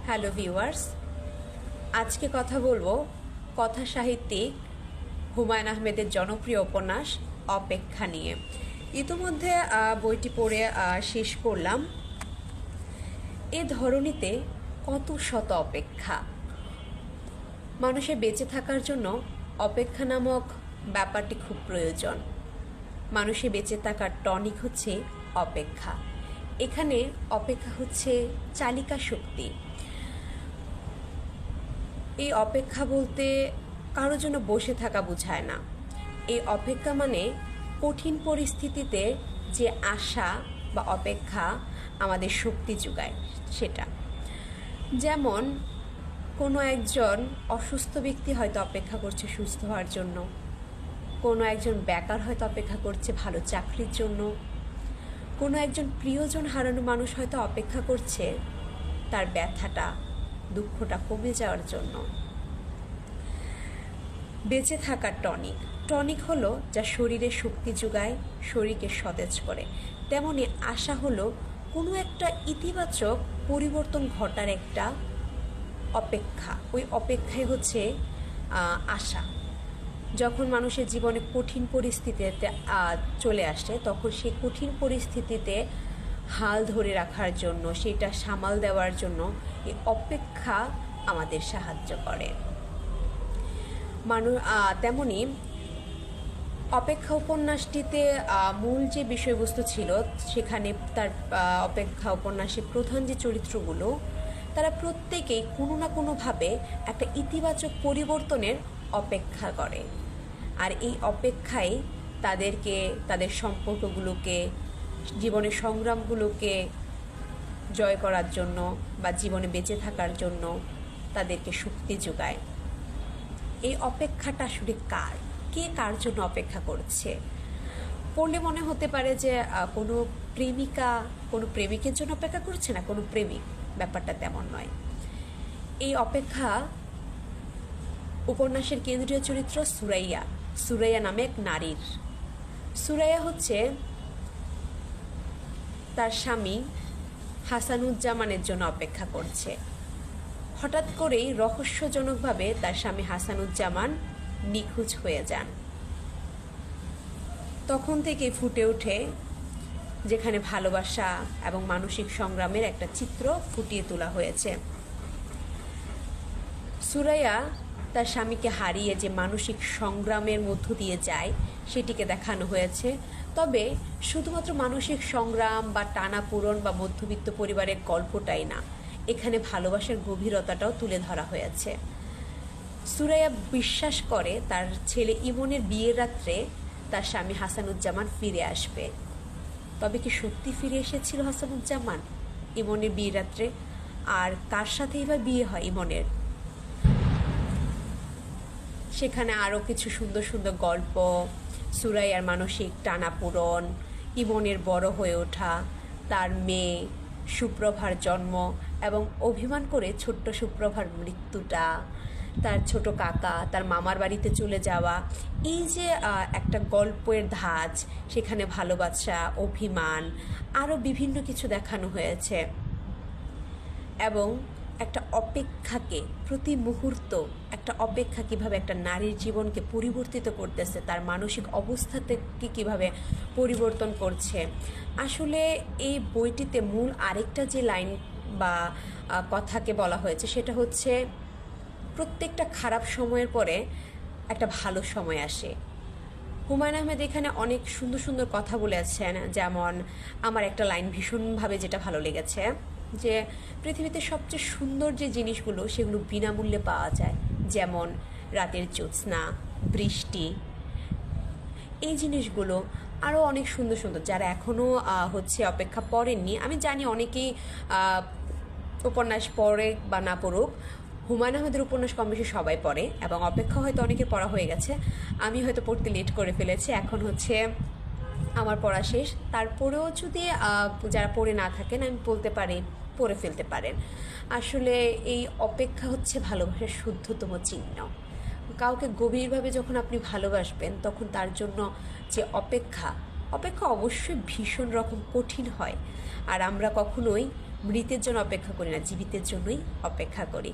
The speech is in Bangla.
হ্যালো ভিউয়ার্স, আজকে কথা বলবো কথা সাহিত্যিক হুমায়ুন আহমেদের জনপ্রিয় উপন্যাস অপেক্ষা নিয়ে। ইতিমধ্যে বইটি পড়ে শেষ করলাম। এ ধরনীতে কত শত অপেক্ষা। মানুষের বেঁচে থাকার জন্য অপেক্ষা নামক ব্যাপারটি খুব প্রয়োজন। মানুষের বেঁচে থাকার টনিক হচ্ছে অপেক্ষা। এখানে অপেক্ষা হচ্ছে চালিকা শক্তি। এই অপেক্ষা বলতে কারোর জন্য বসে থাকা বোঝায় না। এই অপেক্ষা মানে কঠিন পরিস্থিতিতে যে আশা বা অপেক্ষা আমাদের শক্তি যোগায় সেটা। যেমন কোনো একজন অসুস্থ ব্যক্তি হয়তো অপেক্ষা করছে সুস্থ হওয়ার জন্য, কোনো একজন বেকার হয়তো অপেক্ষা করছে ভালো চাকরির জন্য, কোনো একজন প্রিয়জন হারানো মানুষ হয়তো অপেক্ষা করছে তার ব্যথাটা দুঃখটা কমে যাওয়ার জন্য। বেঁচে থাকার টনিক টনিক হলো যা শরীরে শক্তি যোগায়, শরীরকে সতেজ করে। তেমনি আশা হলো কোনো একটা ইতিবাচক পরিবর্তন ঘটার একটা অপেক্ষা। ওই অপেক্ষাই হচ্ছে আশা। যখন মানুষের জীবনে কঠিন পরিস্থিতিতে চলে আসে, তখন সেই কঠিন পরিস্থিতিতে হাল ধরে রাখার জন্য, সেটা সামাল দেওয়ার জন্য এই অপেক্ষা আমাদের সাহায্য করে। তেমনি অপেক্ষা উপন্যাসটিতে মূল যে বিষয়বস্তু ছিল, সেখানে তার অপেক্ষা উপন্যাসের প্রধান যে চরিত্রগুলো, তারা প্রত্যেকেই কোনো না কোনোভাবে একটা ইতিবাচক পরিবর্তনের অপেক্ষা করে। আর এই অপেক্ষাই তাদেরকে, তাদের সম্পর্কগুলোকে, জীবনের সংগ্রামগুলোকে জয় করার জন্য বা জীবনে বেঁচে থাকার জন্য তাদেরকে শক্তি যোগায়। এই অপেক্ষাটা আসলে কে কার জন্য অপেক্ষা করছে? পড়লে মনে হতে পারে যে কোনো প্রেমিকা কোনো প্রেমিকের জন্য অপেক্ষা করছে, না কোনো প্রেমিক। ব্যাপারটা তেমন নয়। এই অপেক্ষা উপন্যাসের কেন্দ্রীয় চরিত্র সুরাইয়া নামে এক নারীর। সুরাইয়া হচ্ছে তার স্বামী হাসানুজ্জামানের জন্য অপেক্ষা করছে। হঠাৎ করেই রহস্যজনকভাবে তার স্বামী হাসানুজ্জামান নিখোঁজ হয়ে যান। তখন থেকে ফুটে ওঠে যেখানে ভালোবাসা এবং মানসিক সংগ্রামের একটা চিত্র ফুটিয়ে তোলা হয়েছে। সুরাইয়া তার স্বামীকে হারিয়ে যে মানসিক সংগ্রামের মধ্য দিয়ে যায়, সেটিকে দেখানো হয়েছে। তবে শুধুমাত্র মানসিক সংগ্রাম বা টানাপোড়েন বা মধ্যবিত্ত পরিবারের গল্পটাই না, এখানে ভালোবাসার গভীরতাটাও তুলে ধরা হয়েছে। সুরাইয়া বিশ্বাস করে তার ছেলে ইমনের বিয়ের রাত্রে তার স্বামী হাসানুজ্জামান ফিরে আসবে। তবে কি সত্যি ফিরে এসেছিল হাসানুজ্জামান ইমনের বিয়ের রাত্রে? আর কার সাথে এবার বিয়ে হয় ইমনের? সেখানে আরও কিছু সুন্দর সুন্দর গল্প, সুরাইয়ার মানসিক টানাপোড়েন, ইমনের বড় হয়ে ওঠা, তার মেয়ে সুপ্রভার জন্ম এবং অভিমান করে ছোট্ট সুপ্রভার মৃত্যুটা, তার ছোট কাকা তার মামার বাড়িতে চলে যাওয়া, এই যে একটা গল্পের ধাঁচ, সেখানে ভালোবাসা, অভিমান, আরও বিভিন্ন কিছু দেখানো হয়েছে। এবং একটা অপেক্ষাকে, প্রতি মুহূর্ত একটা অপেক্ষা কিভাবে একটা নারীর জীবনকে পরিবর্তিত করতেছে, তার মানসিক অবস্থা থেকে কীভাবে পরিবর্তন করছে। আসলে এই বইটিতে মূল আরেকটা যে লাইন বা কথাকে বলা হয়েছে, সেটা হচ্ছে প্রত্যেকটা খারাপ সময়ের পরে একটা ভালো সময় আসে। হুমায়ুন আহমেদ এখানে অনেক সুন্দর সুন্দর কথা বলেছেন। যেমন আমার একটা লাইন ভীষণভাবে যেটা ভালো লেগেছে, যে পৃথিবীতে সবচেয়ে সুন্দর যে জিনিসগুলো, সেগুলো বিনামূল্যে পাওয়া যায়। যেমন রাতের জ্যোৎস্না, বৃষ্টি, এই জিনিসগুলো আরও অনেক সুন্দর সুন্দর। যারা এখনও অপেক্ষা পড়েননি, আমি জানি অনেকেই উপন্যাস পড়ে বা না পড়ুক, হুমায়ুন আহমেদের উপন্যাস কম বেশি সবাই পড়ে এবং অপেক্ষা হয়তো অনেকের পড়া হয়ে গেছে। আমি হয়তো পড়তে লেট করে ফেলেছি, এখন আমার পড়া শেষ। তারপরেও যদি যারা পড়ে না থাকেন, আমি বলতে পারি পড়ে ফেলতে পারেন। আসলে এই অপেক্ষা হচ্ছে ভালোবাসার শুদ্ধতম চিহ্ন। কাউকে গভীরভাবে যখন আপনি ভালোবাসবেন, তখন তার জন্য যে অপেক্ষা অবশ্যই ভীষণ রকম কঠিন হয়। আর আমরা কখনোই মৃতের জন্য অপেক্ষা করি না, জীবিতের জন্যই অপেক্ষা করি।